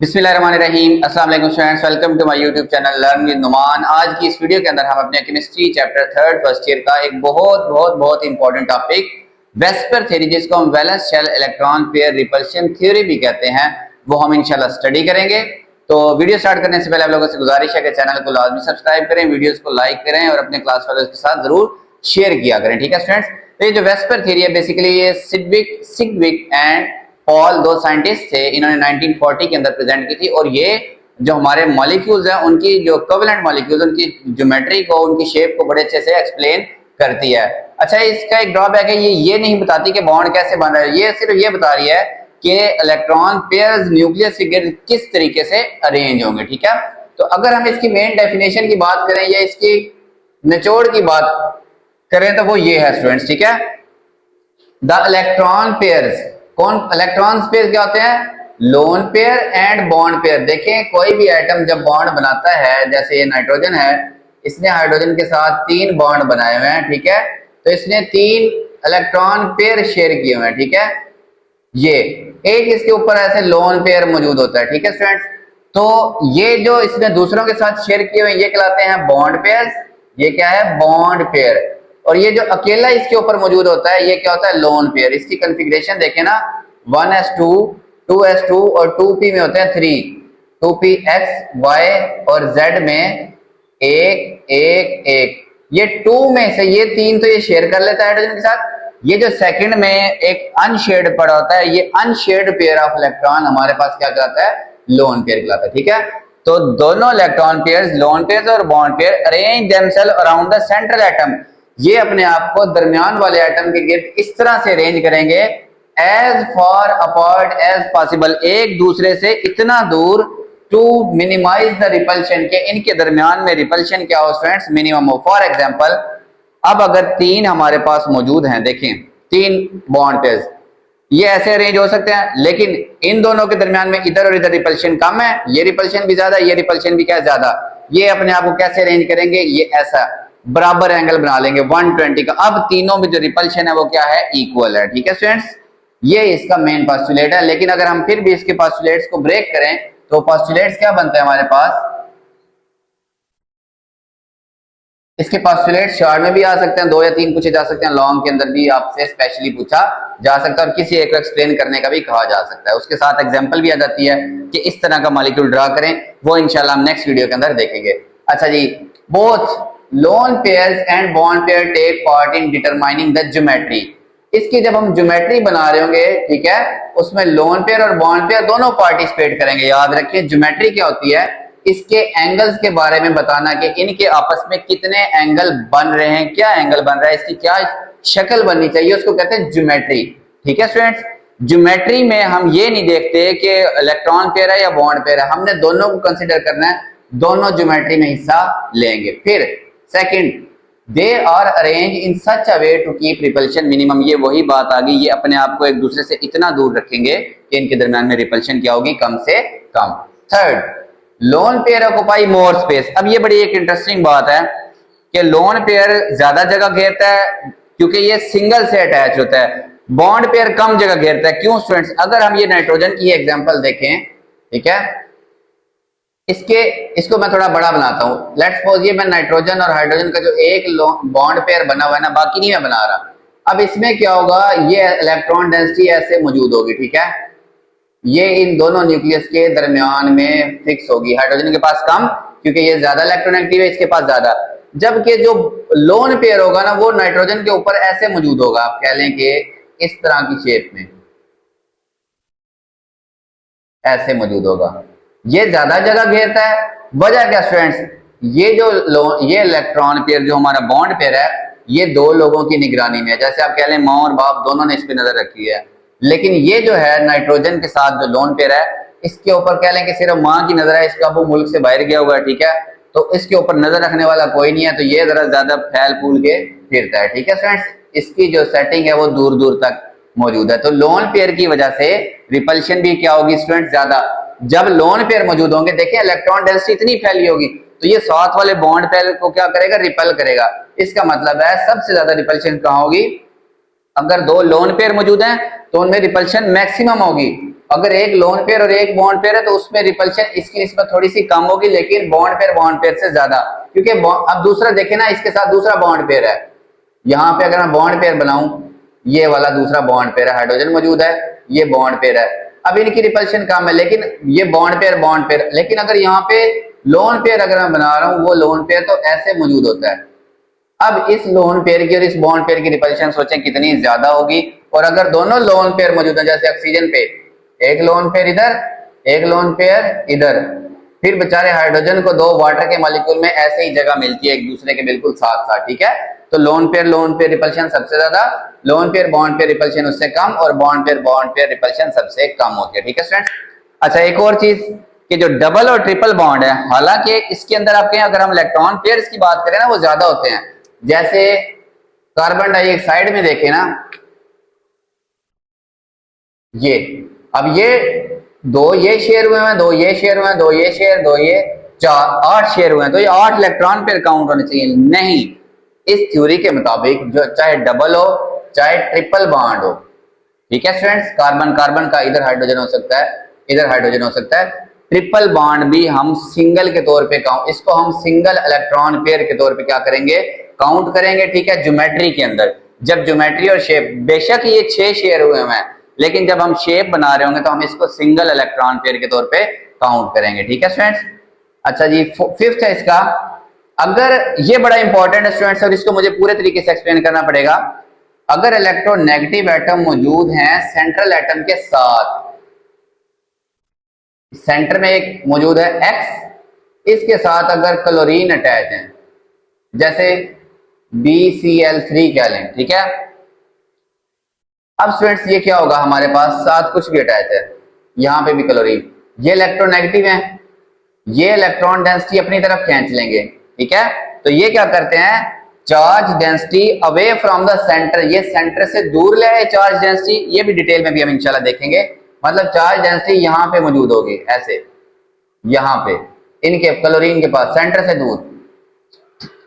बिस्मिल्लाहिर्रहमानिर्रहीम। अस्सलाम वालेकुम students, welcome to my YouTube channel learn with Numan. आज की इस वीडियो के अंदर हम अपने chemistry chapter third first year का एक बहुत इंपॉर्टेंट टॉपिक वेस्पर थ्योरी, जिसको हम valence shell electron pair repulsion theory भी कहते हैं, वो हम इंशाल्लाह स्टडी करेंगे। तो वीडियो स्टार्ट करने से पहले आप लोगों से गुजारिश है कि चैनल को लाजमी सब्सक्राइब करें, वीडियोस को लाइक करें और अपने क्लास फेलोज के साथ जरूर शेयर किया करें। ठीक है स्टूडेंट्स, तो ये जो वेस्पर थ्योरी है बेसिकली ये सिग्विक एंड पॉल, दो साइंटिस्ट थे, इन्होंने 1940 के अंदर प्रेजेंट की थी। और ये जो हमारे मॉलिक्यूल्स हैं उनकी जो कोवेलेंट मॉलिक्यूल्स, उनकी ज्योमेट्री को, उनकी शेप को बड़े अच्छे से एक्सप्लेन करती है। अच्छा, इसका एक ड्रॉबैक है, ये नहीं बताती कि बॉन्ड कैसे बन रहा है, ये सिर्फ ये बता रही है कि इलेक्ट्रॉन पेयर्स न्यूक्लियस के गिर्द किस तरीके से अरेंज होंगे। ठीक है, तो अगर हम इसकी मेन डेफिनेशन की बात करें या इसकी निचोड़ की बात करें तो वो ये है स्टूडेंट्स। ठीक है, द इलेक्ट्रॉन पेयर्स, कौन इलेक्ट्रॉन पेयर क्या होते हैं? Lone pair and bond pair. देखें, कोई भी एटम जब बॉन्ड बनाता है, जैसे ये नाइट्रोजन है, इसने हाइड्रोजन के साथ 3 बॉन्ड बनाए हुए हैं। ठीक है, तो इसने 3 इलेक्ट्रॉन पेयर शेयर किए हुए हैं। ठीक है, ये एक इसके ऊपर ऐसे लोन पेयर मौजूद होता है। ठीक है स्टूडेंट्स, तो ये जो इसने दूसरों के साथ शेयर किए हुए ये कहलाते हैं बॉन्ड पेयर्स। ये क्या है? Bond pair. और ये जो अकेला इसके ऊपर मौजूद होता है ये क्या होता है? Lone pair. इसकी कॉन्फ़िगरेशन देखें ना, 1s2 2s2 और 2p में होते हैं 3, 2p x y और z में 1 1 1। ये 2 में से ये 3 तो ये शेयर कर लेता है हाइड्रोजन के साथ। ये जो सेकंड में एक अनशेयर्ड पड़ा होता है, ये अनशेयर्ड पेयर ऑफ इलेक्ट्रॉन हमारे पास क्या कहलाता है? लोन पेयर कहलाता है। ठीक है, तो दोनों इलेक्ट्रॉन पेयर्स, लोन पेयर्स और bond pair, arrange themself around the central atom. ये अपने आप को दरमियान वाले एटम के गिर्द इस तरह से अरेंज करेंगे, as far apart as possible, एक दूसरे से इतना दूर, टू मिनिमाइज द रिपल्शन, के इनके दरमियान में रिपल्शन क्या हो स्टूडेंट्स? मिनिमम हो। फॉर एग्जांपल, अब अगर 3 हमारे पास मौजूद हैं, देखें 3 बॉन्ड पेयर्स, ये ऐसे अरेंज हो सकते हैं, लेकिन इन दोनों के दरमियान में इधर और इधर रिपल्शन कम है, ये रिपल्शन भी ज्यादा, ये रिपल्शन भी क्या ज्यादा। ये अपने आप को कैसे अरेंज करेंगे? ये ऐसा बराबर एंगल बना लेंगे 120 का। अब तीनों में जो रिपल्शन है वो क्या है? इक्वल है। ठीक है स्टूडेंट्स, ये इसका मेन पोस्टुलेट है। लेकिन अगर हम फिर भी इसके पोस्टुलेट्स को ब्रेक करें तो पोस्टुलेट्स क्या बनते हैं हमारे पास? इसके पोस्टुलेट शॉर्ट में भी आ सकते हैं, 2 या 3 पूछे जा सकते हैं, लॉन्ग के अंदर भी आपसे स्पेशली पूछा जा सकता है और किसी एक को एक्सप्लेन करने का भी कहा जा सकता है। उसके साथ एग्जांपल भी आ जाती है कि इस तरह का मॉलिक्यूल ड्रा करें, वो इंशाल्लाह हम नेक्स्ट वीडियो के अंदर देखेंगे। अच्छा जी, both lone pairs and bond pair take part in determining the geometry. इसकी जब हम ज्योमेट्री बना रहे होंगे, ठीक है, उसमें लोन पेयर और बॉन्ड पेयर दोनों पार्टिसिपेट करेंगे। याद रखिए, ज्योमेट्री क्या होती है? इसके एंगल्स के बारे में बताना कि इनके आपस में कितने एंगल बन रहे हैं, क्या एंगल बन रहा है, इसकी क्या शक्ल बननी चाहिए, उसको कहते हैं ज्योमेट्री। ठीक है स्टूडेंट्स, ज्योमेट्री में हम ये नहीं देखते कि इलेक्ट्रॉन पेयर है या बॉन्ड पेयर है, हमने दोनों को कंसिडर करना है, दोनों ज्योमेट्री में हिस्सा लेंगे। फिर second, they are arrange in such a way to keep repulsion minimum. ये वही बात आ गई, ये अपने आप को एक दूसरे से इतना दूर रखेंगे कि इनके दरमियान में रिपल्शन क्या होगी? कम से कम। Third, lone pair occupy more space. अब ये बड़ी एक इंटरेस्टिंग बात है कि लोन पेयर ज्यादा जगह घेरता है क्योंकि ये सिंगल से अटैच होता है, बॉन्ड पेयर कम जगह घेरता है। क्यों स्टूडेंट्स? अगर हम ये नाइट्रोजन की एग्जांपल देखें, ठीक है, इसको मैं थोड़ा बड़ा बनाता हूं। लेट्स सपोज ये मैं नाइट्रोजन और हाइड्रोजन का जो एक बॉन्ड पेयर बना हुआ है ना, बाकी नहीं मैं बना रहा। अब इसमें क्या होगा? ये इलेक्ट्रॉन डेंसिटी ऐसे मौजूद होगी। ठीक है, ये इन दोनों न्यूक्लियस के दरमियान में फिक्स होगी। हाइड्रोजन के पास कम क्योंकि ये ज्यादा इलेक्ट्रोनेगेटिव है, इसके पास ज्यादा। जबकि जो लोन पेयर होगा ना, वो नाइट्रोजन के ऊपर ऐसे मौजूद होगा, आप कह लें कि इस तरह की शेप में ऐसे मौजूद होगा। ये ज्यादा जगह घेरता है। वजह क्या स्टूडेंट्स? ये ये इलेक्ट्रॉन पेयर जो हमारा बॉन्ड पेयर है, ये 2 लोगों की निगरानी में है। जैसे आप कह लें माँ और बाप दोनों ने इस पे नजर रखी है। लेकिन ये जो है नाइट्रोजन के साथ जो लोन पेयर है, इसके ऊपर कह लें कि सिर्फ माँ की नजर है, इसका वो मुल्क से बाहर गया हुआ है। ठीक है, तो इसके ऊपर नजर रखने वाला कोई नहीं है, तो ये जरा ज्यादा फैल फूल के फिरता है। ठीक है स्टूडेंट्स, इसकी जो सेटिंग है वो दूर दूर तक मौजूद है। तो लोन पेयर की वजह से रिपल्शन भी क्या होगी स्टूडेंट? ज्यादा। जब लोन पेयर मौजूद होंगे, देखिए इलेक्ट्रॉन डेंसिटी इतनी फैली होगी, तो ये साथ वाले बॉन्ड पेयर को क्या करेगा? रिपेल करेगा। इसका मतलब है सबसे ज्यादा रिपल्शन कहां होगी? अगर 2 लोन पेयर मौजूद हैं तो उनमें रिपल्शन मैक्सिमम होगी। अगर एक लोन पेयर और एक बॉन्ड पेयर है तो उसमें रिपल्शन इसकी निस्बत थोड़ी सी कम होगी, लेकिन बॉन्ड पेयर से ज्यादा, क्योंकि अब दूसरा देखे ना, इसके साथ दूसरा बॉन्ड पेयर है। यहाँ पे अगर मैं बॉन्ड पेयर बनाऊं, ये वाला दूसरा बॉन्ड पेयर है, हाइड्रोजन मौजूद है, ये बॉन्ड पेयर है। अब इनकी रिपल्शन कम है, लेकिन ये बॉन्ड पेयर, लेकिन अगर यहाँ पे लोन पेयर अगर मैं बना रहा हूँ, वो लोन पेयर तो ऐसे मौजूद होता है। अब इस लोन पेयर की और इस बॉन्ड पेयर की रिपल्शन सोचें कितनी ज्यादा होगी। और अगर दोनों लोन पेयर मौजूद हैं, जैसे ऑक्सीजन पे एक लोन पेयर इधर, एक लोन पेयर इधर, फिर बेचारे हाइड्रोजन को दो वाटर के मॉलिक्यूल में ऐसे ही जगह मिलती है एक दूसरे के बिल्कुल साथ साथ, ठीक है। तो लोन पेयर रिपल्शन सबसे ज्यादा, lone pair bond pair repulsion उससे कम, और बॉन्ड पेयर रिपल्शन सबसे कम होती है, ठीक है स्टूडेंट्स। अच्छा, एक और चीज कि जो डबल और ट्रिपल बॉन्ड है, हालांकि इसके अंदर आपके अगर हम इलेक्ट्रॉन पेयर्स की बात करें ना, वो ज्यादा होते हैं। जैसे कार्बन डाइऑक्साइड में देखें ना, ये अब ये दो ये शेयर हुए हैं, दो ये शेयर हुए हैं, दो ये शेयर, दो ये, चार, 8 शेयर हुए हैं, तो ये 8 इलेक्ट्रॉन पेयर काउंट होने चाहिए। नहीं, इस थ्योरी के मुताबिक जो चाहे डबल हो चाहे ट्रिपल बॉन्ड हो, ठीक है स्टूडेंट्स, कार्बन कार्बन का इधर हाइड्रोजन हो सकता है, इधर हाइड्रोजन हो सकता है, ट्रिपल बॉन्ड भी हम सिंगल के तौर पे काउंट, इसको हम सिंगल इलेक्ट्रॉन पेयर के तौर पे क्या करेंगे, काउंट करेंगे, ठीक है। ज्योमेट्री के अंदर जब ज्योमेट्री और शेप, बेशक ये 6 शेयर हुए हैं, लेकिन जब हम शेप बना रहे होंगे तो हम इसको सिंगल इलेक्ट्रॉन पेयर के तौर पे काउंट करेंगे, ठीक है स्टूडेंट्स। अच्छा जी, फिफ्थ है इसका, अगर ये बड़ा इंपॉर्टेंट है स्टूडेंट्स, और इसको मुझे पूरे तरीके से एक्सप्लेन करना पड़ेगा। अगर इलेक्ट्रोनेगेटिव एटम मौजूद हैं सेंट्रल एटम के साथ, सेंटर में एक मौजूद है X, इसके साथ अगर क्लोरीन अटैच है, जैसे BCl3 कह लें, ठीक है। अब स्टूडेंट्स ये क्या होगा, हमारे पास साथ कुछ भी अटैच है, यहां पे भी क्लोरीन, ये इलेक्ट्रोनेगेटिव है, ये इलेक्ट्रॉन डेंसिटी अपनी तरफ खींच लेंगे, ठीक है। तो ये क्या करते हैं, charge density away from the centre, ये सेंटर से दूर ले आए चार्ज डेंसिटी, ये भी डिटेल में भी हम इंशाल्लाह देखेंगे। मतलब चार्ज डेंसिटी यहां पे मौजूद होगी ऐसे, यहां पे इनके क्लोरीन के पास सेंटर से दूर।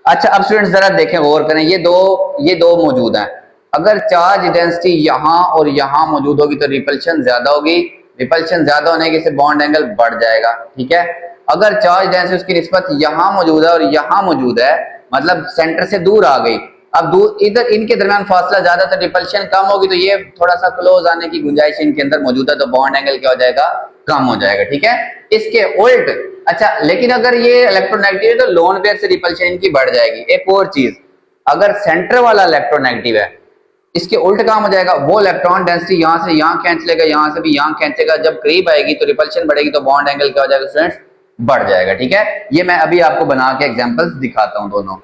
अच्छा, अब स्टूडेंट्स जरा देखें, गौर करें, ये दो मौजूद हैं। अगर चार्ज डेंसिटी यहां और यहां मौजूद होगी तो रिपल्शन ज्यादा होगी, रिपल्शन ज्यादा होने से बॉन्ड एंगल बढ़ जाएगा, ठीक है। अगर चार्ज डेंसिटी उसकी निस्बत यहां मौजूद है और यहां मौजूद है, मतलब सेंटर से दूर आ गई, अब दूर इधर इनके दरमियान फासला ज्यादा, तो रिपल्शन कम होगी, तो ये थोड़ा सा क्लोज आने की गुंजाइश इनके अंदर मौजूद है, तो बॉन्ड एंगल क्या हो जाएगा, कम हो जाएगा, ठीक है। इसके उल्ट, अच्छा, लेकिन अगर ये इलेक्ट्रोनेगेटिव है तो लोन पेयर से रिपल्शन इनकी बढ़ जाएगी। एक और चीज, अगर सेंटर वाला इलेक्ट्रोनेगेटिव है, इसके उल्ट काम हो जाएगा, वो इलेक्ट्रॉन डेंसिटी यहां से यहां खींच लेगा, यहां से भी यहां खींचेगा, जब करीब आएगी तो रिपल्शन बढ़ेगी, तो बॉन्ड एंगल क्या हो जाएगा स्टूडेंट्स, बढ़ जाएगा, ठीक है। ये मैं अभी आपको बना के एग्जांपल्स दिखाता हूं दोनों।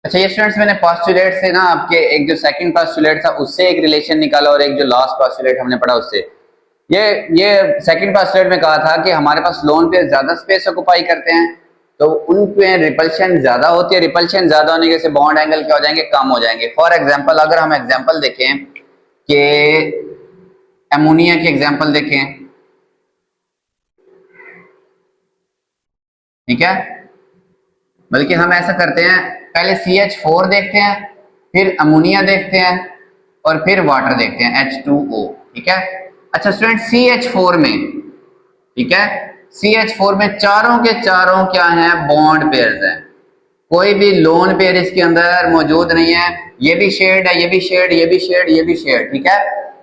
अच्छा, ये स्टूडेंट्स मैंने पोस्टुलेट से ना आपके एक जो सेकंड पोस्टुलेट था उससे एक रिलेशन निकाला, और एक जो लास्ट पोस्टुलेट हमने पढ़ा उससे। ये सेकंड पोस्टुलेट में कहा था कि हमारे पास लोन पेयर ज्यादा स्पेस ऑक्युपाई करते हैं, तो उन पे रिपल्शन ज्यादा होती है, रिपल्शन ज्यादा होने से बॉन्ड एंगल क्या हो जाएंगे, कम हो जाएंगे। फॉर एग्जांपल, अगर हम एग्जांपल देखें कि अमोनिया की एग्जांपल देखें, ठीक है, बल्कि हम ऐसा करते हैं, पहले CH4 देखते हैं, फिर अमोनिया देखते हैं, और फिर वाटर देखते हैं H2O, ठीक है। अच्छा स्टूडेंट, CH4 में, ठीक है, CH4 में चारों के चारों क्या हैं, बॉन्ड पेयर्स हैं, कोई भी लोन पेयर इसके अंदर मौजूद नहीं है, ये भी शेड है, ये भी शेड, ये भी शेड, ये भी शेड, ठीक है।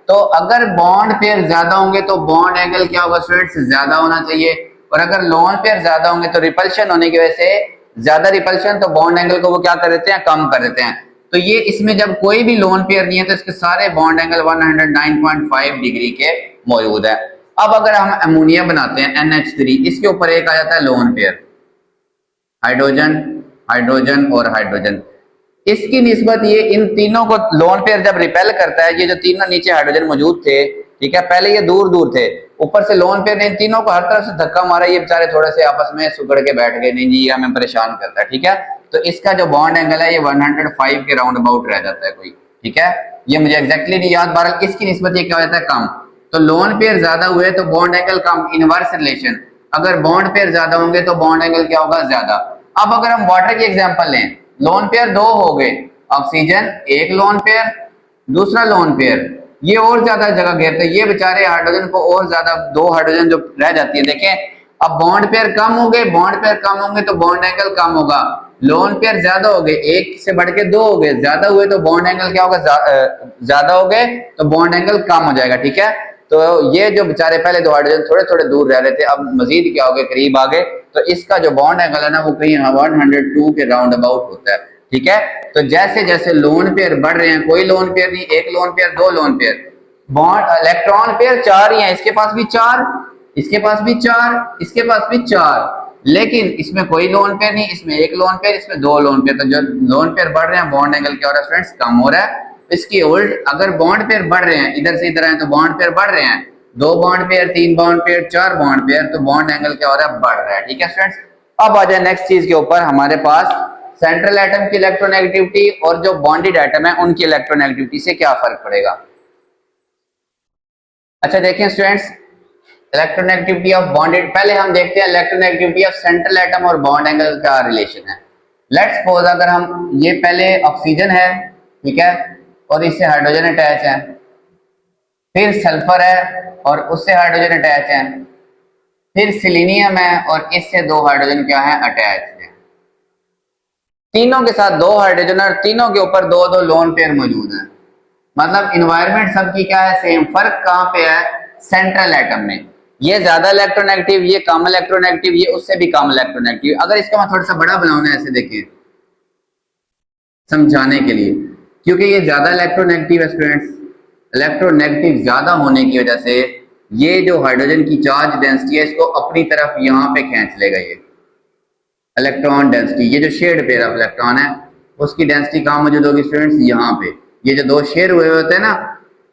तो अगर बॉन्ड पेयर ज्यादा होंगे तो बॉन्ड एंगल क्या होगा स्टूडेंट्स, ज्यादा होना चाहिए, और अगर लोन पेयर ज्यादा होंगे तो रिपल्शन होने की वजह से, ज्यादा रिपल्शन, तो बॉन्ड एंगल को वो क्या कर देते हैं, कम कर देते हैं। तो ये इसमें जब कोई भी लोन पेयर नहीं है तो इसके सारे बॉन्ड एंगल 109.5 डिग्री के मौजूद है। अब अगर हम अमोनिया बनाते हैं NH3, इसके ऊपर एक आ जाता है लोन पेयर, हाइड्रोजन, हाइड्रोजन और हाइड्रोजन, इसकी निस्बत ये इन तीनों को लोन पेयर जब रिपेल करता है, ये जो तीनों नीचे हाइड्रोजन मौजूद थे, ठीक है, पहले ये दूर दूर थे, ऊपर से लोन पेयर ने इन तीनों को हर तरफ से धक्का मारा, ये बेचारे थोड़े से आपस में सुगड़ के बैठ गए, नहीं जी ये हमें परेशान करता है, ठीक है। तो इसका जो बॉन्ड एंगल है ये 105 के राउंड अबाउट रह जाता है कोई, ठीक है। ये मुझे एग्जैक्टली नहीं याद, बहरहाल इसकी निस्बत ये क्या हो जाता है, कम। तो लोन पेयर ज्यादा हुए तो बॉन्ड एंगल कम, इनवर्स रिलेशन। अगर बॉन्ड पेयर ज्यादा होंगे तो बॉन्ड एंगल क्या होगा, ज्यादा। अब अगर हम वाटर की एग्जांपल लें, लोन पेयर दो हो गए, ऑक्सीजन एक लोन पेयर, दूसरा लोन पेयर ये और ज्यादा जगह घेरते हैं, ये बेचारे हाइड्रोजन को और ज्यादा, दो हाइड्रोजन जो रह जाती है देखें, अब बॉन्ड पेयर कम हो गए, बॉन्ड पेयर कम होंगे तो बॉन्ड एंगल कम होगा, लोन पेयर ज्यादा हो गए, एक से बढ़ के दो हो गए, ज्यादा हुए तो बॉन्ड एंगल क्या होगा, ज्यादा हो गए तो बॉन्ड एंगल कम हो जाएगा। ठीक है, तो ये जो बेचारे पहले दो हाइड्रोजन थोड़े थोड़े दूर रह रहे थे, अब मजीद क्या हो गए, करीब आ गए, तो इसका जो बॉन्ड एंगल है ना वो कहीं 102 के राउंड अबाउट होता है। ठीक है, तो जैसे जैसे लोन पेयर बढ़ रहे हैं, कोई लोन पेयर नहीं, एक लोन पेयर, दो lone pair, bond electron pair चार ही है, इसके पास भी चार, इसके पास भी चार, इसके पास भी चार, लेकिन इसमें कोई लोन पेयर नहीं, इसमें एक लोन पेयर, इसमें दो लोन पेयर, तो जो लोन पेयर बढ़ रहे हैं बॉन्ड एंगल क्या हो रहा है फ्रेंड्स, कम हो रहा है। इसकी उल्ट अगर बॉन्ड पेयर बढ़ रहे हैं, इधर से इधर आए तो बॉन्ड पेयर बढ़ रहे हैं, दो बॉन्ड पेयर, तीन बॉन्ड पेयर, चार बॉन्ड पेयर, तो बॉन्ड एंगल क्या हो रहा है, बढ़ रहा है। ठीक है फ्रेंड्स, अब आ जाए नेक्स्ट चीज के ऊपर, हमारे पास सेंट्रल एटम की इलेक्ट्रोनेगेटिविटी और जो बॉन्डेड एटम है उनकी इलेक्ट्रोनेगेटिविटी से क्या फर्क पड़ेगा। अच्छा देखें स्टूडेंट्स, इलेक्ट्रोनेगेटिविटी ऑफ बॉन्डेड, पहले हम देखते हैं इलेक्ट्रोनेगेटिविटी ऑफ सेंट्रल एटम और बॉन्ड एंगल का रिलेशन है। लेट्स सपोज अगर हम, ये पहले ऑक्सीजन है, ठीक है, और इससे हाइड्रोजन अटैच है, फिर सल्फर है और उससे हाइड्रोजन अटैच है, फिर सिलीनियम है और इससे दो हाइड्रोजन क्या है, अटैच है। तीनों के साथ दो हाइड्रोजन और तीनों के ऊपर दो दो लोन पेयर मौजूद है, मतलब इन्वायरमेंट सबकी क्या है, सेम। फर्क कहां पे है, सेंट्रल एटम में, ये ज्यादा इलेक्ट्रोनेगेटिव, ये कम इलेक्ट्रोनेगेटिव, ये उससे भी कम इलेक्ट्रोनेगेटिव। अगर इसको मैं थोड़ा सा बड़ा बनाऊंगा ऐसे देखिए समझाने के लिए, क्योंकि ये ज्यादा इलेक्ट्रोनेगेटिव है स्टूडेंट्स, इलेक्ट्रोनेगेटिव ज्यादा होने की वजह से ये जो हाइड्रोजन की चार्ज डेंसिटी है इसको अपनी तरफ यहाँ पे खींच लेगा। ये इलेक्ट्रॉन डेंसिटी, ये जो शेड पेयर ऑफ इलेक्ट्रॉन है उसकी डेंसिटी कहाँ मौजूद होगी स्टूडेंट्स, यहाँ पे। ये जो दो शेयर हुए होते हैं ना,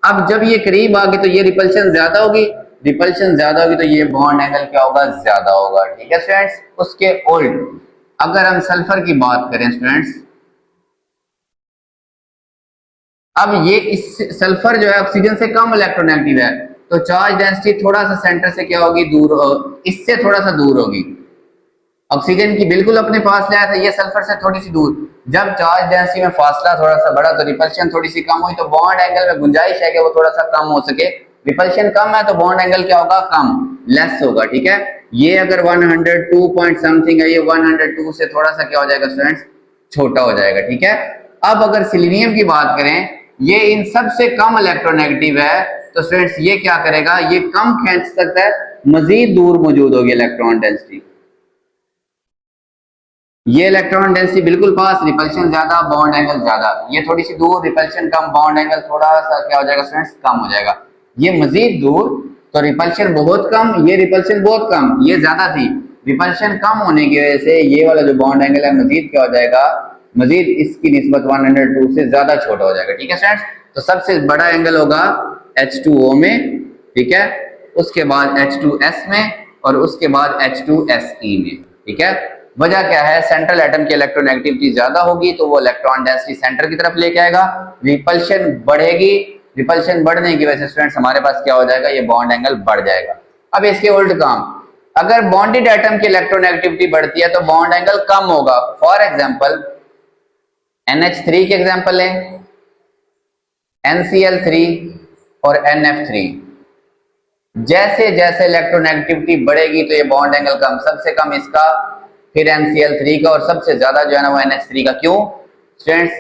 अब जब ये करीब आ गए तो ये रिपल्शन ज्यादा होगी, रिपल्शन ज्यादा होगी तो ये बॉन्ड एंगल क्या होगा, ज्यादा होगा। ठीक है स्टूडेंट्स, उसके उल्ट अगर हम सल्फर की बात करें स्टूडेंट्स, अब ये इस सल्फर जो है ऑक्सीजन से कम इलेक्ट्रोनेगेटिव है, तो चार्ज डेंसिटी थोड़ा सा सेंटर से क्या होगी, दूर, इससे थोड़ा सा दूर होगी। ऑक्सीजन की बिल्कुल अपने पास लाया था, ये सल्फर से थोड़ी सी दूर। जब चार्ज डेंसिटी में फासला थोड़ा सा बढ़ा तो रिपल्शन थोड़ी सी कम हुई, तो बॉन्ड एंगल में गुंजाइश है कि वो थोड़ा सा कम हो सके। रिपल्शन कम है तो बॉन्ड एंगल क्या होगा, कम, लेस होगा। ठीक है, ये अगर 102 पॉइंट समथिंग है, ये 102 से थोड़ा सा क्या हो जाएगा स्टूडेंट्स, छोटा हो जाएगा। ठीक है, अब अगर सिलीनियम की बात करें, ये इन सबसे कम इलेक्ट्रोनेगेटिव है, तो स्टूडेंट्स ये क्या करेगा, ये कम खींच सकता है, मजीद दूर मौजूद होगी इलेक्ट्रॉन डेंसिटी। ये इलेक्ट्रॉन डेंसिटी बिल्कुल पास, रिपल्शन ज्यादा, बॉन्ड एंगल ज्यादा, ये थोड़ी सी दूर, रिपल्शन कम, बॉन्ड एंगल थोड़ा सा क्या हो जाएगा स्टूडेंट्स, कम हो जाएगा। ये मजीद दूर तो रिपल्शन बहुत कम, ये रिपल्शन बहुत कम, ये ज्यादा थी, रिपल्शन कम होने की वजह से ये वाला जो बॉन्ड एंगल है मजीद क्या हो जाएगा, मजीद इसकी निस्बत 102 से ज्यादा छोटा हो जाएगा। ठीक है स्टूडेंट्स, तो सबसे बड़ा एंगल होगा H2O में, ठीक है, उसके बाद H2S में और उसके बाद H2SE में। ठीक है, वजह क्या है, सेंट्रल एटम की इलेक्ट्रोनेगेटिविटी ज्यादा होगी तो वो इलेक्ट्रॉन डेंसिटी सेंटर की तरफ लेके आएगा, रिपल्शन बढ़ेगी, रिपल्शन बढ़ने की वजह से स्टूडेंट्स हमारे पास क्या हो जाएगा, ये बॉन्ड एंगल बढ़ जाएगा। अब इसके उल्ट काम, अगर बॉन्डेड एटम की इलेक्ट्रोनेगेटिविटी बढ़ती है तो बॉन्ड एंगल कम होगा। फॉर एग्जांपल NH3 के एग्जांपल लें, NCl3 और NF3, जैसे जैसे इलेक्ट्रोनेगेटिविटी बढ़ेगी तो ये बॉन्ड एंगल कम, सबसे कम इसका, फिर NCl3 का, और सबसे ज्यादा जो है ना वो NH3 का। क्यों स्टूडेंट्स,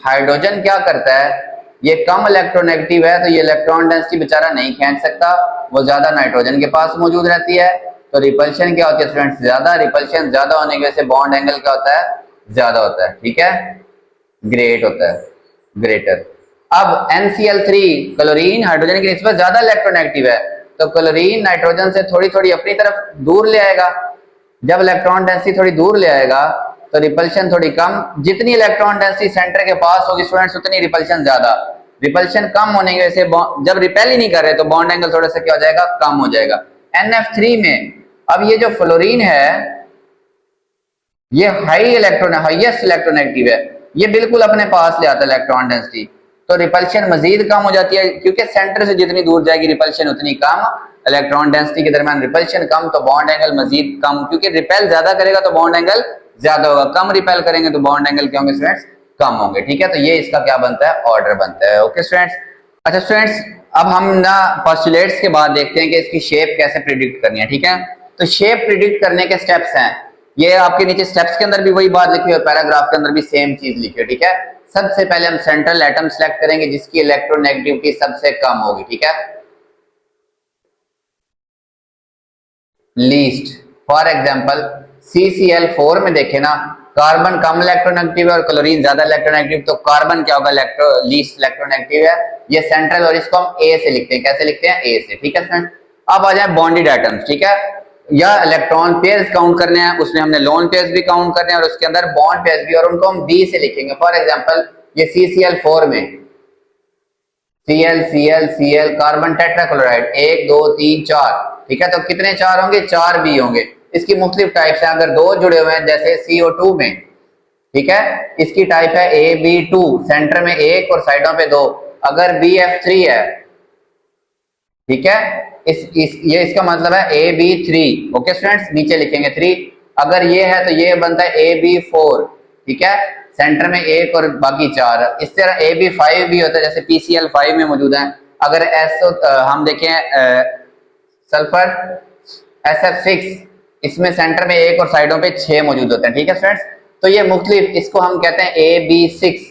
हाइड्रोजन क्या करता है, ये कम इलेक्ट्रोनेगेटिव है तो ये इलेक्ट्रॉन डेंसिटी बेचारा नहीं खींच सकता, वो ज्यादा नाइट्रोजन के पास मौजूद रहती है, तो रिपल्शन क्या होती है स्टूडेंट्स, ज्यादा। रिपल्शन ज्यादा होने की वजह से बॉन्ड एंगल क्या होता है, ज्यादा होता है। ठीक है, ग्रेट होता है, ग्रेटर। अब NCl3 क्लोरीन हाइड्रोजन की निस्बत ज्यादा इलेक्ट्रोनेगेटिव है, तो क्लोरीन नाइट्रोजन से थोड़ी थोड़ी अपनी तरफ दूर ले आएगा। जब इलेक्ट्रॉन डेंसिटी थोड़ी दूर ले आएगा तो रिपल्शन थोड़ी कम, जितनी इलेक्ट्रॉन डेंसिटी सेंटर के पास होगी स्टूडेंट्स उतनी रिपल्शन ज्यादा। रिपल्शन कम होने की वजह से जब रिपेल ही नहीं कर रहे तो बॉन्ड एंगल थोड़ा सा क्या हो जाएगा, कम हो जाएगा। NF3 में अब ये जो फ्लोरीन है ये हाईएस्ट इलेक्ट्रोनेगेटिव है, ये बिल्कुल अपने पास ले आता है इलेक्ट्रॉन डेंसिटी, तो रिपल्शन मजीद कम हो जाती है, क्योंकि सेंटर से जितनी दूर जाएगी रिपल्शन उतनी कम, इलेक्ट्रॉन डेंसिटी के दरमियान रिपल्शन कम तो बॉन्ड एंगल मजीद कम, क्योंकि रिपेल ज्यादा करेगा तो बॉन्ड एंगल ज्यादा होगा, कम रिपेल करेंगे तो बॉन्ड एंगल क्या होंगे स्टूडेंट्स, कम होंगे। ठीक है, तो ये इसका क्या बनता है, ऑर्डर बनता है। ओके स्टूडेंट्स, अच्छा स्टूडेंट्स, अब हम ना पोस्टुलेट्स के बाद देखते हैं कि इसकी शेप कैसे प्रिडिक्ट करनी है। ठीक है, तो शेप प्रिडिक्ट करने के स्टेप्स हैं, ये आपके नीचे स्टेप्स के अंदर भी वही बात लिखी है और पैराग्राफ के अंदर भी सेम चीज लिखी है। ठीक है, सबसे पहले हम सेंट्रल एटम सेलेक्ट करेंगे जिसकी इलेक्ट्रोनेगेटिविटी सबसे कम होगी। ठीक है, लीस्ट। फॉर एग्जांपल CCl4 में देखें ना, कार्बन कम इलेक्ट्रोनेगेटिव है और क्लोरीन ज्यादा इलेक्ट्रोनेगेटिव, तो कार्बन क्या होगा, लीस्ट इलेक्ट्रोनेगेटिव है, ये सेंट्रल, और इसको हम ए से लिखते हैं। कैसे लिखते हैं, ए से। ठीक है फ्रेंड, अब आ जाए बॉन्डेड एटम्स। ठीक है, या इलेक्ट्रॉन पेयर्स काउंट करने हैं, उसमें हमने लोन पेयर्स भी काउंट करने हैं और उसके अंदर बॉन्ड पेयर्स भी, और उनको हम बी से लिखेंगे। फॉर एग्जांपल ये CCl4 में Cl कार्बन टेट्राक्लोराइड 1 2 3 4। ठीक है, तो कितने चार होंगे, 4 बी होंगे। इसकी मुख्तलिफ टाइप्स हैं, अगर दो जुड़े हुए हैं जैसे CO2 में, ठीक है, इसकी टाइप है AB2, सेंटर में एक और साइडों पे दो। अगर BF3 है, ठीक है, ये इसका मतलब है AB3। ओके स्टूडेंट्स, नीचे लिखेंगे 3। अगर ये है तो ये बनता है AB4। ठीक है, सेंटर में एक और बाकी 4। इस तरह AB5 भी होता है, जैसे PCl5 में मौजूद है। अगर हम देखें सल्फर SF6, इसमें सेंटर में एक और साइडों पे 6 मौजूद होते हैं। ठीक है स्टूडेंट्स, तो ये मुख्तलिफ, इसको हम कहते हैं AB6।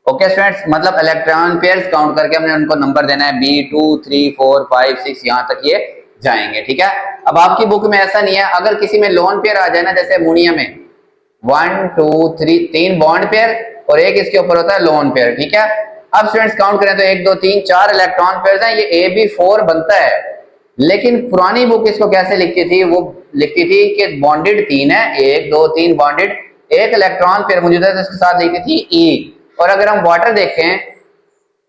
ओके स्टूडेंट्स, मतलब इलेक्ट्रॉन पेयर्स काउंट करके हमने उनको नंबर देना है, B2 3 4 5 6, यहाँ तक ये जाएंगे। ठीक है, अब आपकी बुक में ऐसा नहीं है, अगर किसी में लोन पेयर आ जाए ना, जैसे अमोनिया में 1 2 3 3 बॉन्ड पेयर और एक इसके ऊपर होता है लोन पेयर। ठीक है, अब स्टूडेंट्स काउंट करें तो 1 2 3 4 इलेक्ट्रॉन पेयर्स हैं, ये AB4 बनता है। लेकिन पुरानी बुक इसको कैसे लिखती थी, वो लिखती थी कि बॉन्डेड 3 है, 1 2 3 बॉन्डेड, एक इलेक्ट्रॉन पेयर मौजूद है तो इसके साथ लिखती थी E। और अगर हम वाटर देखें,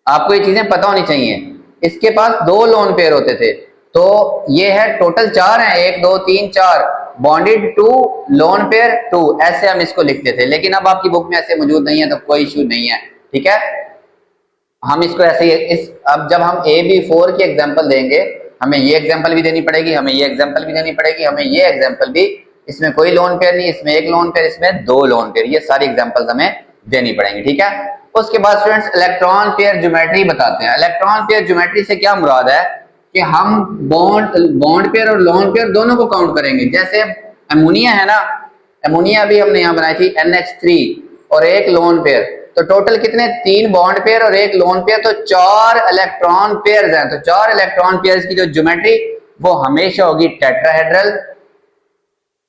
आपको ये चीजें पता होनी चाहिए, इसके पास 2 लोन पेयर होते थे, तो ये है टोटल 4 है, 1 2 3 4, बॉन्डेड 2 लोन पेयर 2, ऐसे हम इसको लिखते थे। लेकिन अब आपकी बुक में ऐसे मौजूद नहीं है तो कोई इशू नहीं है। ठीक है, हम इसको ऐसे ही अब जब हम AB4 की एग्जांपल देंगे, हमें ये एग्जांपल भी देनी पड़ेगी, हमें ये एग्जांपल भी देनी पड़ेगी, हमें ये एग्जांपल भी, इसमें कोई लोन पेयर नहीं, इसमें एक लोन पेयर, इसमें 2 लोन पेयर, ये सारी एग्जांपल्स हमें देनी पड़ेंगी। ठीक है, उसके बाद स्टूडेंट्स इलेक्ट्रॉन पेयर ज्योमेट्री बताते हैं। इलेक्ट्रॉन पेयर ज्योमेट्री से क्या मुराद है कि हम बॉन्ड पेयर और लोन पेयर दोनों को काउंट करेंगे। जैसे अमोनिया है ना, अमोनिया भी हमने यहाँ बनाई थी NH3 और एक लोन पेयर, तो टोटल कितने, 3 बॉन्ड पेयर और एक लोन पेयर, तो 4 इलेक्ट्रॉन पेयर्स हैं। तो 4 इलेक्ट्रॉन पेयर्स की जो ज्योमेट्री वो हमेशा होगी टेट्राहेड्रल।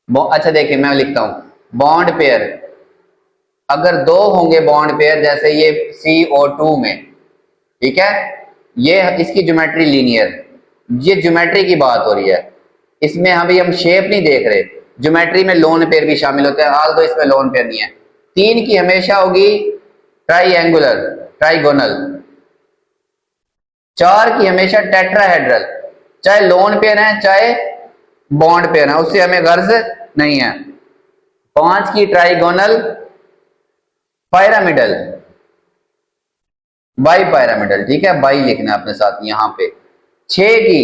अच्छा देखिए मैं लिखता हूं, बॉन्ड पेयर अगर 2 होंगे बॉन्ड पेयर, जैसे ये CO2 में, ठीक है, ये इसकी ज्योमेट्री लीनियर, ये ज्योमेट्री की बात हो रही है, इसमें अभी हम शेप नहीं देख रहे, ज्योमेट्री में लोन पेयर भी शामिल होते हैं, हाल तो इसमें लोन पेयर नहीं है। 3 की हमेशा होगी ट्राइएंगुलर ट्राइगोनल, 4 की हमेशा टेट्राहेड्रल, चाहे लोन पेयर है चाहे बॉन्ड पेयर है, उससे हमें गर्ज नहीं है। 5 की ट्राइगोनल पैरामिडल, बाई पैरामिडल, ठीक है, बाई लिखना है अपने साथ यहां पे। 6 की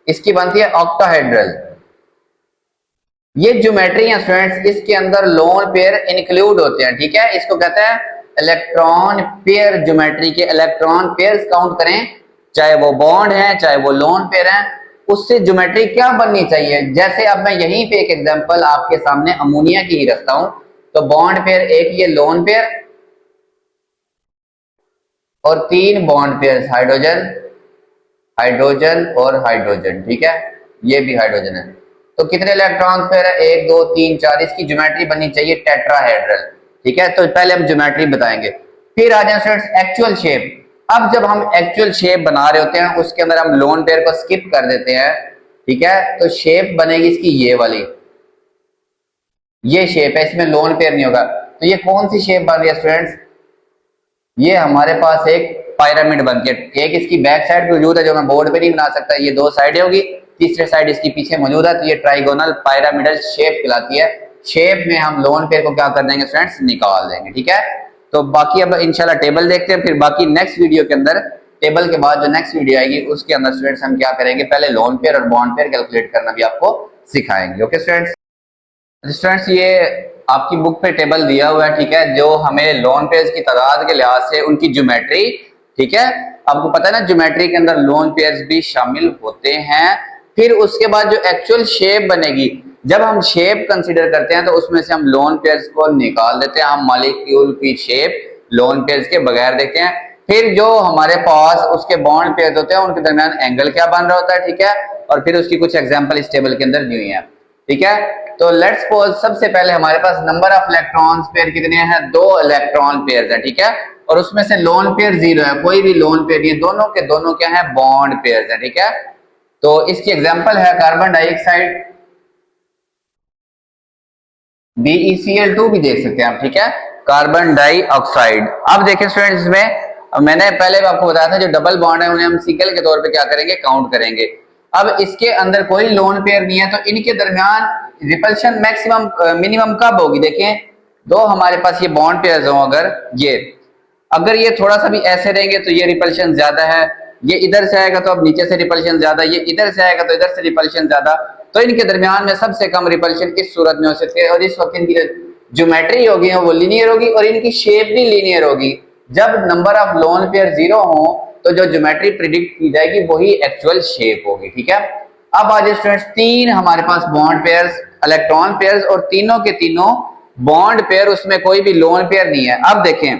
इसकी बनती है ऑक्टाहेड्रल। ये ज्योमेट्री है स्टूडेंट्स, इसके अंदर लोन पेयर इंक्लूड होते हैं। ठीक है, इसको कहते हैं इलेक्ट्रॉन पेयर ज्योमेट्री के इलेक्ट्रॉन पेयर्स काउंट करें, चाहे वो बॉन्ड है चाहे वो लोन पेयर है, उससे ज्योमेट्री क्या बननी चाहिए। जैसे अब मैं यहीं पे एक एग्जांपल आपके सामने अमोनिया की ही रखता हूं, तो बॉन्ड पेयर एक ये लोन पेयर और 3 बॉन्ड पेयर हाइड्रोजन हाइड्रोजन और हाइड्रोजन। ठीक है, ये भी हाइड्रोजन है, तो कितने इलेक्ट्रॉन पेयर है, 1 2 3 4, इसकी ज्योमेट्री बननी चाहिए टेट्राहेड्रल। ठीक है, तो पहले हम ज्योमेट्री बताएंगे, फिर आ जाए स्टूडेंट्स एक्चुअल शेप। अब जब हम एक्चुअल शेप बना रहे होते हैं, उसके अंदर हम लोन पेयर को स्किप कर देते हैं। ठीक है, तो शेप बनेगी इसकी ये वाली, ये शेप है, इसमें लोन पेयर नहीं होगा। तो ये कौन सी शेप बन रही है स्टूडेंट्स, ये हमारे पास एक पिरामिड बन के, एक इसकी बैक साइड मौजूद है जो मैं बोर्ड पे नहीं बना सकता, ये 2 साइड होगी, तीसरे साइड इसकी पीछे मौजूद है, तो ये ट्राइगोनल पिरामिडल शेप कहलाती है। शेप में हम लोन पेयर को क्या कर देंगे स्टूडेंट्स, निकाल देंगे। ठीक है, तो बाकी अब इंशाल्लाह टेबल देखते हैं, फिर बाकी नेक्स्ट वीडियो के अंदर, टेबल के बाद जो नेक्स्ट वीडियो आएगी उसके अंदर स्टूडेंट्स हम क्या करेंगे, पहले लोन पेयर और बॉन्ड पेयर कैलकुलेट करना भी आपको सिखाएंगे। ओके स्टूडेंट्स, ये आपकी बुक पे टेबल दिया हुआ है, ठीक है, जो हमें लोन पेयर्स की तादाद के लिहाज से उनकी ज्योमेट्री ठीक है, आपको पता है ना ज्योमेट्री के अंदर लोन पेयर्स भी शामिल होते हैं। फिर उसके बाद जो एक्चुअल शेप बनेगी, जब हम शेप कंसीडर करते हैं तो उसमें से हम लोन पेयर्स को निकाल देते हैं, हम मॉलिक्यूल की शेप लोन पेयर्स के बगैर देखते हैं। फिर जो हमारे पास उसके बॉन्ड पेयर्स होते हैं उनके दरमियान एंगल क्या बन रहा होता है, ठीक है, और फिर उसकी कुछ एग्जांपल इस टेबल के अंदर दी हुई है, ठीक है। तो लेट्स सपोज सबसे पहले हमारे पास नंबर ऑफ इलेक्ट्रॉन्स पेयर कितने हैं, 2 इलेक्ट्रॉन पेयर्स हैं, ठीक है, और उसमें से लोन पेयर 0 है, कोई भी लोन पेयर नहीं, दोनों के दोनों क्या है, बॉन्ड पेयर्स हैं, ठीक है। तो इसकी एग्जांपल है कार्बन डाइऑक्साइड, BeCl2 भी देख सकते हैं आप, ठीक है, कार्बन डाइऑक्साइड। अब देखिए स्टूडेंट्स, इसमें मैंने पहले भी आपको बताया था जो डबल बॉन्ड है उन्हें हम सिकल के तौर पे क्या करेंगे, काउंट करेंगे। अब इसके अंदर कोई लोन पेयर नहीं है तो इनके दरमियान रिपल्शन मैक्सिमम मिनिमम कब होगी, देखें, दो हमारे पास ये बॉन्ड पेयर्स हो, अगर ये थोड़ा सा भी ऐसे रहेंगे तो ये रिपल्शन ज्यादा है, ये इधर से आएगा तो अब नीचे से रिपल्शन ज्यादा, ये इधर से आएगा तो इधर से रिपल्शन ज्यादा, तो इनके दरमियान में सबसे कम रिपल्शन इस सूरत में हो सकती है। और इस वक्त इनकी ज्योमेट्री होगी वो लीनियर होगी और इनकी शेप भी लीनियर होगी। जब नंबर ऑफ लोन पेयर 0 हो तो जो ज्योमेट्री प्रिडिक्ट की जाएगी वही एक्चुअल शेप होगी, ठीक है। अब आज स्टूडेंट्स 3 हमारे पास बॉन्ड पेयर्स, इलेक्ट्रॉन पेयर्स, और तीनों के तीनों बॉन्ड पेयर, उसमें कोई भी लोन पेयर नहीं है। अब देखें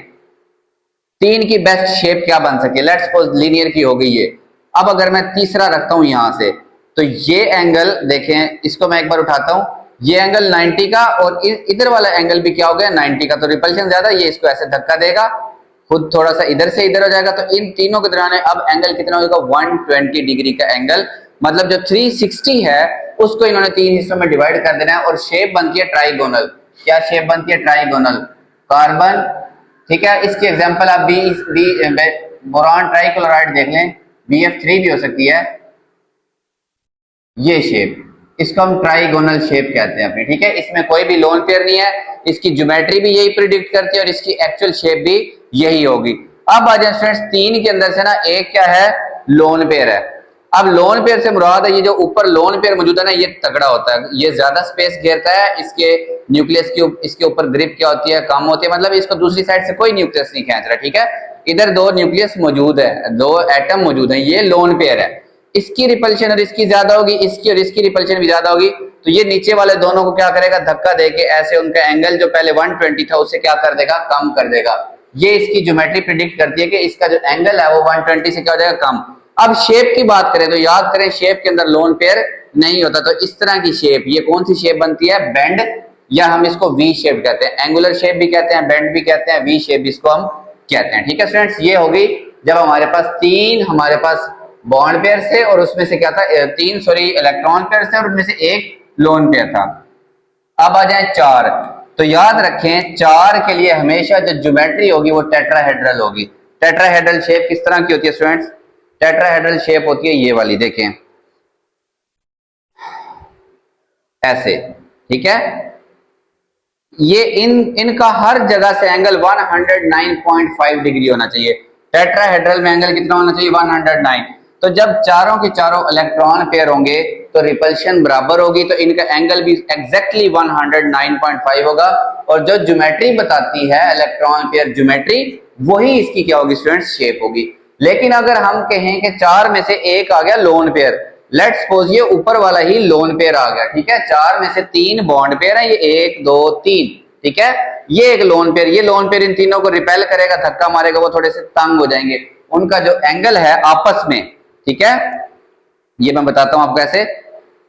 3 की बेस्ट शेप क्या बन सकती है, लेट्स सपोज लीनियर की हो गई ये। अब अगर मैं तीसरा रखता हूं यहां से, तो ये एंगल देखें, इसको मैं एक बार उठाता हूं, ये एंगल 90 का और इधर वाला एंगल भी क्या हो गया, 90 का, तो रिपल्शन ज्यादा, ये इसको ऐसे धक्का देगा, खुद थोड़ा सा इधर से इधर हो जाएगा, तो इन तीनों के दरमियान अब एंगल कितना होगा, 120 डिग्री का एंगल, मतलब जो 360 है उसको इन्होंने 3 हिस्सों में डिवाइड कर देना है और शेप बनती है ट्राइगोनल। क्या शेप बनती है, ट्राइगोनल, कार्बन, ठीक है। इसकी एग्जांपल आप बोरान ट्राइक्लोराइड देख लें, BF3 भी हो सकती है, ये शेप, इसको हम ट्राइगोनल शेप कहते हैं अपनी, ठीक है। इसमें कोई भी लोन पेयर नहीं है, इसकी ज्योमेट्री भी यही प्रिडिक्ट करती है और इसकी एक्चुअल शेप भी यही होगी। अब आ जाए स्टूडेंट्स 3 के अंदर से ना एक क्या है, लोन पेयर है। अब लोन पेयर से मुराद है ये जो ऊपर लोन पेयर मौजूद है ना, ये तगड़ा होता है, ये ज्यादा स्पेस घेरता है, इसके न्यूक्लियस की इसके ऊपर ग्रिप क्या होती है, कम होती है, मतलब इसको दूसरी साइड से कोई न्यूक्लियस नहीं खींच रहा, ठीक है। इधर 2 न्यूक्लियस मौजूद है, 2 एटम मौजूद है, ये लोन पेयर है। इसकी रिपल्शन और इसकी ज्यादा होगी, इसकी और इसकी रिपल्शन भी ज्यादा होगी, तो ये नीचे वाले दोनों को क्या करेगा, धक्का देके ऐसे उनका एंगल जो पहले 120 था उसे क्या कर देगा, कम कर देगा। ये इसकी ज्योमेट्री प्रिडिक्ट करती है कि इसका जो एंगल है वो 120 से क्या हो जाएगा, कम। अब शेप की बात करें तो याद करें शेप के अंदर लोन पेयर नहीं होता, तो इस तरह की शेप, ये कौन सी शेप बनती है, बेंड, या हम इसको वी शेप कहते हैं, एंगुलर शेप भी कहते हैं, बेंड भी कहते हैं, वी शेप इसको हम कहते हैं, ठीक है स्टूडेंट्स। ये होगी जब हमारे पास 3 हमारे पास बॉन्ड पेयर से और उसमें से क्या था, 3 इलेक्ट्रॉन पेयर से और उनमें से एक लोन पेयर था। अब आ जाए 4, तो याद रखें 4 के लिए हमेशा जो ज्योमेट्री होगी वो टेट्राहेड्रल होगी। टेट्राहेड्रल शेप किस तरह की होती है स्टूडेंट्स, टेट्राहेड्रल शेप होती है ये वाली, देखें ऐसे, ठीक है। ये इनका हर जगह से एंगल 109.5 डिग्री होना चाहिए। टेट्राहेड्रल में एंगल कितना होना चाहिए, 109। तो जब चारों के चारों इलेक्ट्रॉन पेयर होंगे तो रिपल्शन बराबर होगी, तो इनका एंगल भी एग्जैक्टली 109.5 होगा। और जो ज्योमेट्री बताती है इलेक्ट्रॉन पेयर ज्योमेट्री, वही इसकी क्या होगी स्टूडेंट्स, शेप होगी। लेकिन अगर हम कहें कि 4 में से एक आ गया लोन पेयर, लेट्स सपोज ये ऊपर वाला ही लोन पेयर आ गया, ठीक है, 4 में से 3 बॉन्ड पेयर है, ये 1 2 3, ठीक है, ये एक लोन पेयर, ये लोन पेयर इन तीनों को रिपेल करेगा, धक्का मारेगा, वो थोड़े से तंग हो जाएंगे, उनका जो एंगल है आपस में, ठीक है, ये मैं बताता हूं आपको कैसे।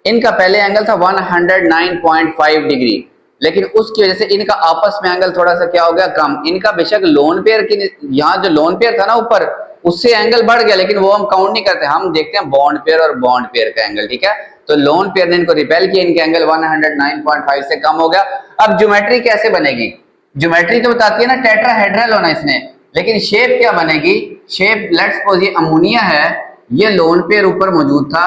इनका पहले एंगल था 109.5 डिग्री, लेकिन उसकी वजह से इनका आपस में एंगल थोड़ा सा क्या हो गया, कम। इनका बेशक लोन पेयर की, यहाँ जो लोन पेयर था ना ऊपर, उससे एंगल बढ़ गया, लेकिन वो हम काउंट नहीं करते, हम देखते हैं बॉन्ड पेयर और बॉन्ड पेयर का एंगल, ठीक है। तो लोन पेयर ने इनको रिपेल किया, इनके एंगल 109.5 से कम हो गया। अब ज्योमेट्री कैसे बनेगी, ज्योमेट्री तो बताती है ना टेट्राहेड्रल होना इसने, लेकिन शेप क्या बनेगी, शेप लेट्स सपोज ये अमोनिया है, ये लोन पेयर ऊपर मौजूद था,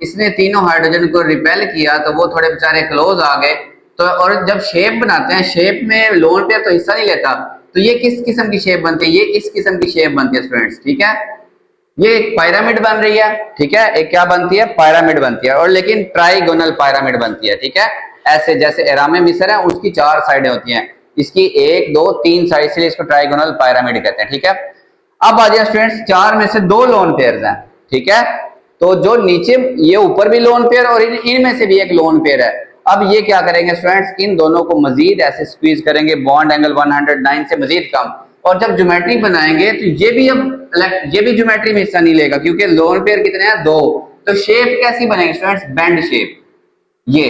इसने तीनों हाइड्रोजन को रिपेल किया तो वो थोड़े बेचारे क्लोज आ गए, तो और जब शेप बनाते हैं, शेप में लोन पेयर तो हिस्सा नहीं लेता, तो ये किस किस्म की शेप बनती है, ये इस किस्म की शेप बनती है स्टूडेंट्स, ठीक है। ये एक पिरामिड बन रही है, ठीक है, एक क्या बनती है, पिरामिड बनती है, और लेकिन ट्राइगोनल पिरामिड बनती है, ठीक है। ऐसे जैसे एरामे मिस्र है उसकी 4 साइडें होती हैं, इसकी 1 2 3 साइड, इसलिए इसको ट्राइगोनल पिरामिड कहते हैं, ठीक है। अब आ जाए स्टूडेंट्स, चार में से दो लोन पेयर हैं, ठीक है, तो जो नीचे ये ऊपर भी लोन पेयर और इनमें से भी एक लोन पेयर है। अब ये क्या करेंगे स्टूडेंट्स, इन दोनों को मजीद ऐसे स्क्वीज करेंगे, बॉन्ड एंगल 109 से मजीद कम, और जब ज्योमेट्री बनाएंगे तो ये भी ज्योमेट्री में हिस्सा नहीं लेगा, क्योंकि लोन पेयर कितने हैं, दो। तो शेप कैसी बनेगी स्टूडेंट्स, बेंड शेप। ये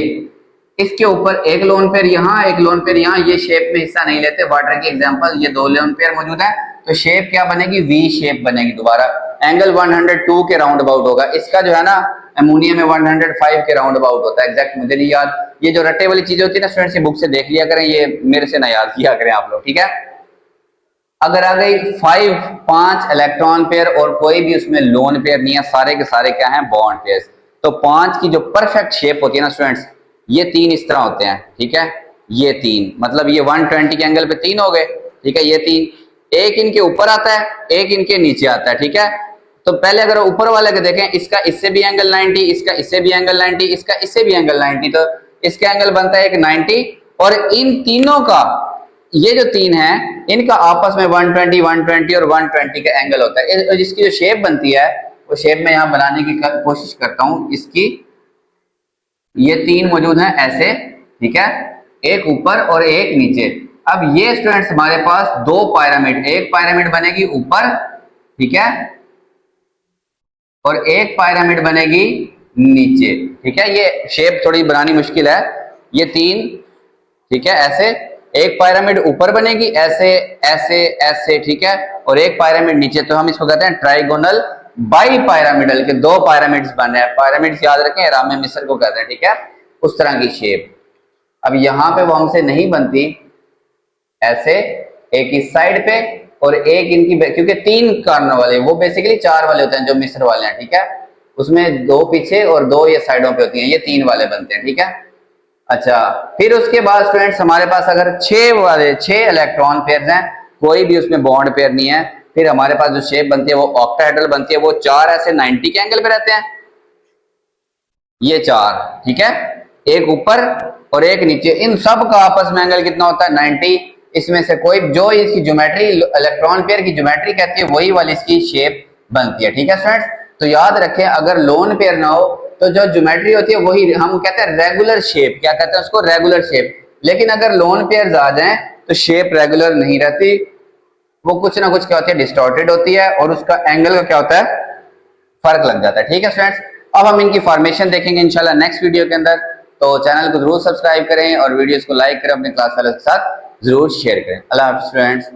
इसके ऊपर एक लोन पेयर यहाँ, एक लोन पेयर यहाँ, ये शेप में हिस्सा नहीं लेते। वाटर की एग्जांपल, ये दो लोन पेयर मौजूद है, तो शेप क्या बनेगी, वी शेप बनेगी। दोबारा एंगल 102 के राउंड अबाउट होगा। इसका जो है ना अमोनिया में 105 के राउंड अबाउट होता है, एग्जैक्ट मुझे नहीं याद। ये जो रट्टे वाली चीजें होती है ना स्टूडेंट्स, ये बुक से देख लिया करें, ये मेरे से ना याद किया करें आप लोग, ठीक है। अगर आ गई 5 इलेक्ट्रॉन पेयर और कोई भी उसमें लोन पेयर नहीं है, सारे के सारे क्या हैं, बॉन्ड पेयर, तो 5 की जो परफेक्ट शेप होती है ना स्टूडेंट्स, ये 3 इस तरह होते हैं, ठीक है। ये 3 मतलब ये 120 के एंगल पे 3 हो गए, ठीक है। ये 3, एक इनके ऊपर आता है, एक इनके नीचे आता है, ठीक है। तो पहले अगर ऊपर वाले को देखें, इसका इससे भी एंगल 90, इसका इससे भी एंगल 90, इसका इससे भी एंगल 90, तो इसका एंगल बनता है एक 90। और इन तीनों का, ये जो 3 है, इनका आपस में 120, 120 और 120 का एंगल होता है। जिसकी जो शेप बनती है, वो शेप में यहां बनाने की कोशिश करता हूं। इसकी ये 3 मौजूद हैं ऐसे, ठीक है, एक ऊपर और एक नीचे। अब ये स्टूडेंट्स हमारे पास दो पिरामिड, एक पिरामिड बनेगी ऊपर, ठीक है, और एक पिरामिड बनेगी नीचे, ठीक है। ये शेप थोड़ी बनानी मुश्किल है। ये 3, ठीक है, ऐसे एक पिरामिड ऊपर बनेगी, ऐसे ऐसे ऐसे, ठीक है, और एक पिरामिड नीचे। तो हम इसको कहते हैं ट्राइगोनल बाई पिरामिडल के दो पिरामिड्स बने हैं। पिरामिड्स याद रखें, रामे मिस्र को कहते हैं, ठीक है, उस तरह की शेप। अब यहां पे वो हमसे नहीं बनती, ऐसे एक इस साइड पे और एक इनकी, क्योंकि 3 कॉर्नर वाले, वो बेसिकली 4 वाले होते हैं जो मिस्र वाले हैं, ठीक है, उसमें 2 पीछे और 2 ये साइडों पे होती हैं, ये 3 वाले बनते हैं, ठीक है। अच्छा, फिर उसके बाद स्टूडेंट्स हमारे पास अगर 6 इलेक्ट्रॉन पेयर हैं, कोई भी उसमें बॉन्ड पेयर नहीं है, फिर हमारे पास जो शेप बनती है वो ऑक्टाहेड्रल बनती है। वो 4 ऐसे 90 के एंगल पे रहते हैं, ये 4, ठीक है, एक ऊपर और एक नीचे। इन सब का आपस में एंगल कितना होता है, 90। इसमें से कोई जो इसकी ज्योमेट्री, इलेक्ट्रॉन पेयर की ज्योमेट्री कहती है, वही वाली इसकी शेप बनती है, ठीक है स्टूडेंट्स। तो याद रखें, अगर लोन पेयर ना हो तो जो ज्योमेट्री होती है वही हम कहते हैं रेगुलर शेप, क्या कहते हैं उसको, रेगुलर शेप। लेकिन अगर लोन पेयर आ जाए तो शेप रेगुलर नहीं रहती, वो कुछ ना कुछ क्या होती है, डिस्टॉर्टेड होती है, और उसका एंगल का क्या होता है, फर्क लग जाता है, ठीक है स्टूडेंट्स। अब हम इनकी फॉर्मेशन देखेंगे इंशाल्लाह नेक्स्ट वीडियो के अंदर। तो चैनल को जरूर सब्सक्राइब करें और वीडियोस को लाइक करें, अपने क्लास वालों के साथ जरूर शेयर करें। अल्लाह हाफिज़ स्टूडेंट्स।